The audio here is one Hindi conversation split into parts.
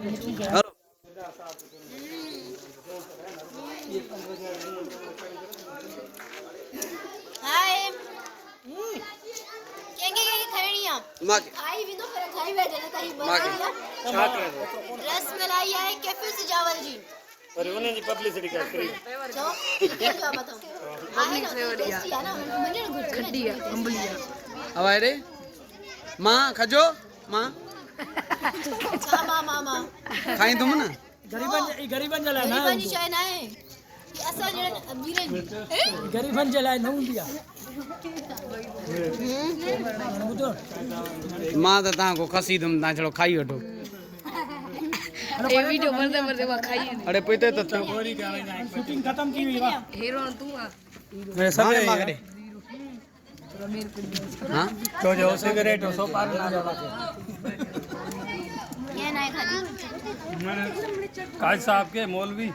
हेलो हाय केंगे खैरिया मां खाई भी तो पर खाई बैठे ना कहीं मां बना छा करे रसमलाई है कैफे से चावल जी पर उन्हें जी पब्लिसिटी कर करी जो जो बताओ आहे ना टेस्टी है ना मुझे ना खट्टी है अंबलिया अब आए रे मां खजो मां मामा खाई तुम ना गरीबन जलाए ना गरीबन जी चाहे ना है कि असा जण अमीरन गरीबन जलाए न हूंदी आहे ॿुधो मां त तव्हांखो खसी तुम तव्हां छड़ो खाई वठो ये वीडियो बनते बनते वो खाई अरे पीते तो शूटिंग खत्म की हुई वाह हीरो तू आ मेरे सब मांगे हाँ तो जो सिगरेट सो पार ना ये नहीं खाती काज साहब के मौलवी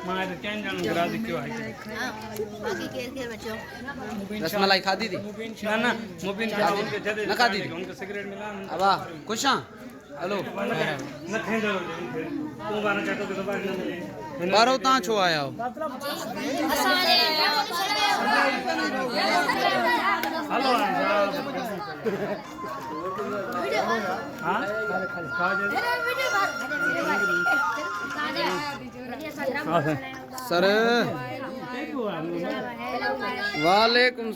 मां तो क्या जानू करा दी क्यों आई हां बाकी के बच्चों रसमलाई खादी थी ना ना मुबिन का उनके जदे ना खादी थी उनको सिगरेट मिला अब आ खुश हाँ हेलो न थे जो तू बार चाटो के तो बार न बारो तव्हां छो आया हो हेलो हां सर वालेकुम